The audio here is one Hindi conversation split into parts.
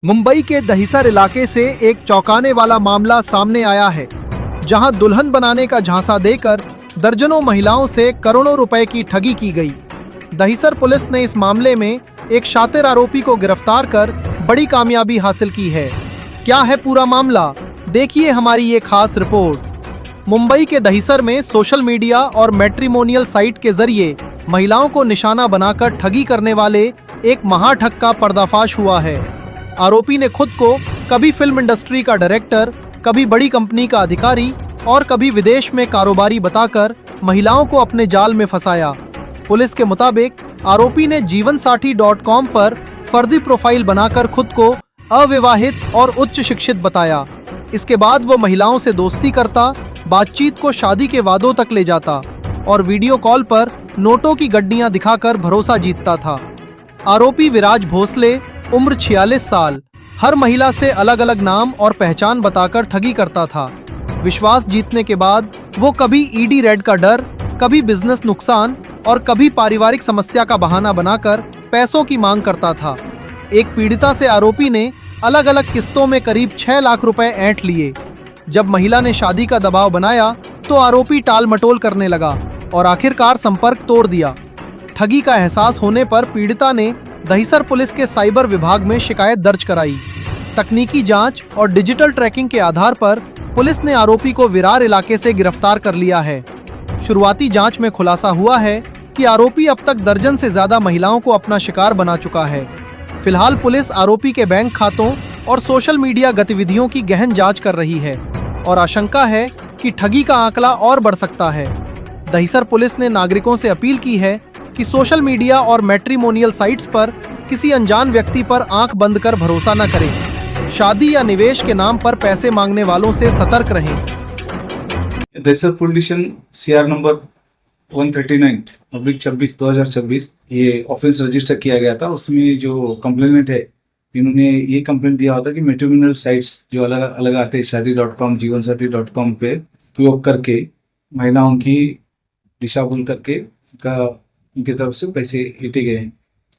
मुंबई के दहिसर इलाके से एक चौंकाने वाला मामला सामने आया है, जहां दुल्हन बनाने का झांसा देकर दर्जनों महिलाओं से करोड़ों रुपए की ठगी की गई। दहिसर पुलिस ने इस मामले में एक शातिर आरोपी को गिरफ्तार कर बड़ी कामयाबी हासिल की है। क्या है पूरा मामला, देखिए हमारी ये खास रिपोर्ट। मुंबई के दहिसर में सोशल मीडिया और मैट्रिमोनियल साइट के जरिए महिलाओं को निशाना बनाकर ठगी करने वाले एक महाठग का पर्दाफाश हुआ है। आरोपी ने खुद को कभी फिल्म इंडस्ट्री का डायरेक्टर, कभी बड़ी कंपनी का अधिकारी और कभी विदेश में कारोबारी बताकर महिलाओं को अपने जाल में फंसाया। पुलिस के मुताबिक आरोपी ने जीवनसाथी.com पर फर्जी प्रोफाइल बनाकर खुद को अविवाहित और उच्च शिक्षित बताया। इसके बाद वो महिलाओं से दोस्ती करता, बातचीत को शादी के वादों तक ले जाता और वीडियो कॉल पर नोटों की गड्डियां दिखाकर भरोसा जीतता था। आरोपी विराज भोसले, उम्र 46 साल, हर महिला से अलग अलग नाम और पहचान बताकर ठगी करता था। विश्वास जीतने के बाद वो कभी ईडी रेड का डर, कभी बिजनेस नुकसान और कभी पारिवारिक समस्या का बहाना बनाकर पैसों की मांग करता था। एक पीड़िता से आरोपी ने अलग अलग किस्तों में करीब 6 लाख रुपए ऐंठ लिए। जब महिला ने शादी का दबाव बनाया तो आरोपी टाल मटोल करने लगा और आखिरकार संपर्क तोड़ दिया। ठगी का एहसास होने पर पीड़िता ने दहिसर पुलिस के साइबर विभाग में शिकायत दर्ज कराई। तकनीकी जांच और डिजिटल ट्रैकिंग के आधार पर पुलिस ने आरोपी को विरार इलाके से गिरफ्तार कर लिया है। शुरुआती जांच में खुलासा हुआ है कि आरोपी अब तक दर्जन से ज्यादा महिलाओं को अपना शिकार बना चुका है। फिलहाल पुलिस आरोपी के बैंक खातों और सोशल मीडिया गतिविधियों की गहन जांच कर रही है और आशंका है कि ठगी का आंकड़ा और बढ़ सकता है। दहिसर पुलिस ने नागरिकों से अपील की है कि सोशल मीडिया और मैट्रिमोनियल साइट्स पर किसी अनजान व्यक्ति पर आंख बंद कर भरोसा न करें। शादी या निवेश के नाम पर पैसे मांगने वालों से सतर्क रहें। Dahisar police station CR number 139/26/2026 ये ऑफेंस रजिस्टर किया गया था। उसमें जो कंप्लेनेंट है, इन्होंने ये कंप्लेंट दिया होता कि मैट्रिमोनियल साइट्स जो अलग अलग आते हैं, शादी.com, जीवनसाथी.com पे उपयोग करके महिलाओं की दिशा भूल करके उनकी तरफ से पैसे लिटे गए हैं।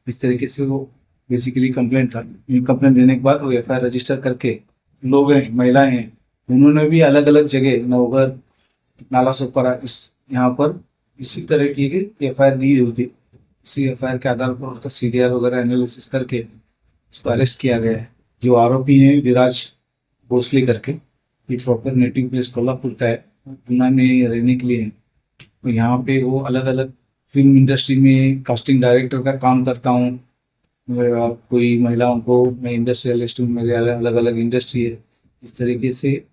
इस तरीके से वो बेसिकली कंप्लेंट था। कंप्लेंट देने के बाद वो FIR रजिस्टर करके लोग हैं, महिलाएं हैं, उन्होंने भी अलग अलग जगह नवघर, नाला सोपारा, इस यहाँ पर इसी तरह की FIR दी हुई थी। उसी FIR के आधार पर उसका CDR वगैरह एनालिसिस करके उसको अरेस्ट किया गया है। जो आरोपी हैं विराज भोसले करके, ये प्रॉपर नेटिव प्लेस कोल्हापुर का है, पुणे में रहने के लिए है। तो यहाँ पे वो अलग अलग फिल्म इंडस्ट्री में कास्टिंग डायरेक्टर का काम करता हूँ। कोई महिलाओं को मैं इंडस्ट्रियलिस्ट हूँ, मेरे अलग अलग इंडस्ट्री है। इस तरीके से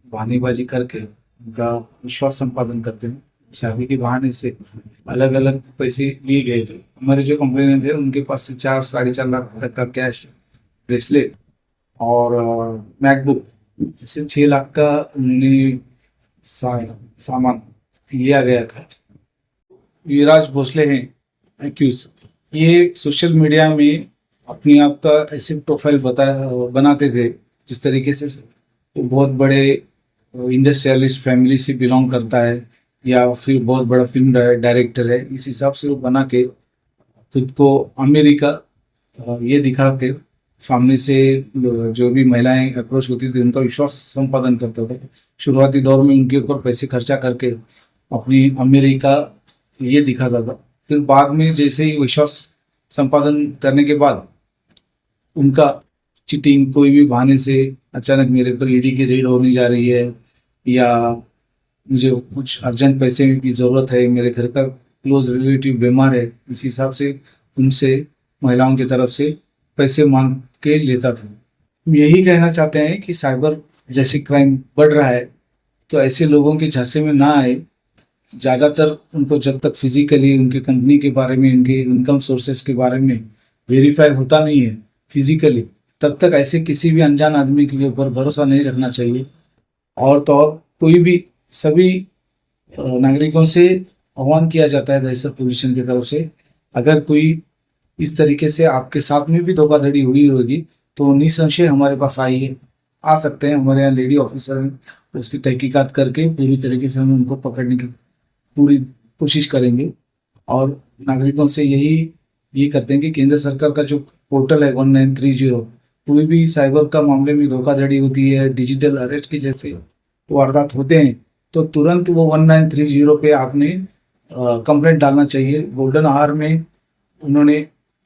बहानेबाजी करके उनका विश्वास संपादन करते हैं। शादी के बहाने से अलग अलग पैसे लिए गए थे। हमारे जो कंप्लेनेंट थे उनके पास से 4-4.5 लाख तक का कैश, ब्रेसलेट और मैकबुक, ऐसे 6 लाख का उन्होंने सामान लिया गया था। विराज भोसले हैं एक्यूज। ये सोशल मीडिया में अपने आप का ऐसे प्रोफाइल बनाते थे जिस तरीके से वो बहुत बड़े इंडस्ट्रियलिस्ट फैमिली से बिलोंग करता है या फिर बहुत बड़ा फिल्म डायरेक्टर है। इस हिसाब से वो बना के खुद को अमेरिका ये दिखा के सामने से जो भी महिलाएं अप्रोच होती थी उनका विश्वास संपादन करता था। शुरुआती दौर में उनके ऊपर पैसे खर्चा करके अपनी अमेरिका ये दिखाता था। फिर बाद में जैसे ही विश्वास संपादन करने के बाद उनका चीटिंग, कोई भी बहाने से अचानक मेरे पर ईडी की रेड होने जा रही है या मुझे कुछ अर्जेंट पैसे की ज़रूरत है, मेरे घर का क्लोज रिलेटिव बीमार है, इस हिसाब से उनसे महिलाओं की तरफ से पैसे मांग के लेता था। हम यही कहना चाहते हैं कि साइबर जैसे क्राइम बढ़ रहा है तो ऐसे लोगों के झांसे में ना आए। ज़्यादातर उनको जब तक फिजिकली उनके कंपनी के बारे में, उनके इनकम सोर्सेस के बारे में वेरीफाई होता नहीं है फिजिकली, तब तक ऐसे किसी भी अनजान आदमी के ऊपर भरोसा नहीं रखना चाहिए। और तो और कोई भी सभी नागरिकों से आह्वान किया जाता है दहिसर पुलिस स्टेशन की तरफ से, अगर कोई इस तरीके से आपके साथ में भी धोखाधड़ी हुई होगी तो निसंशय हमारे पास आइए, आ सकते हैं। हमारे यहाँ लेडी ऑफिसर हैं, उसकी तहकीकात करके पूरी तरीके से हम उनको पकड़ने की पूरी कोशिश करेंगे। और नागरिकों से यही करते हैं कि केंद्र सरकार का जो पोर्टल है 1930 कोई भी साइबर का मामले में धोखाधड़ी होती है, डिजिटल अरेस्ट के जैसे वारदात होते हैं, तो तुरंत वो 1930 पे आपने कंप्लेंट डालना चाहिए। गोल्डन आवर में उन्होंने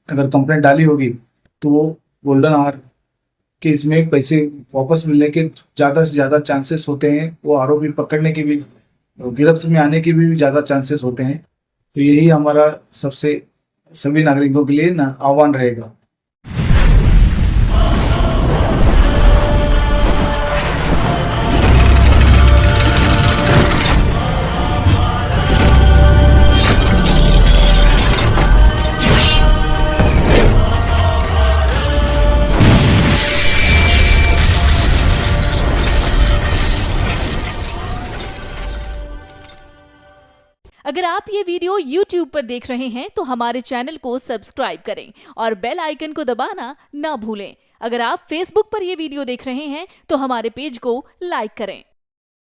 अगर कंप्लेंट डाली होगी तो वो गोल्डन आवर के इसमें पैसे वापस मिलने के ज़्यादा से ज़्यादा चांसेस होते हैं, वो आरोपी पकड़ने की भी, गिरफ्त में आने की भी ज़्यादा चांसेस होते हैं। तो यही हमारा सबसे सभी नागरिकों के लिए ना आह्वान रहेगा। अगर आप ये वीडियो YouTube पर देख रहे हैं तो हमारे चैनल को सब्सक्राइब करें और बेल आइकन को दबाना ना भूलें। अगर आप Facebook पर ये वीडियो देख रहे हैं तो हमारे पेज को लाइक करें।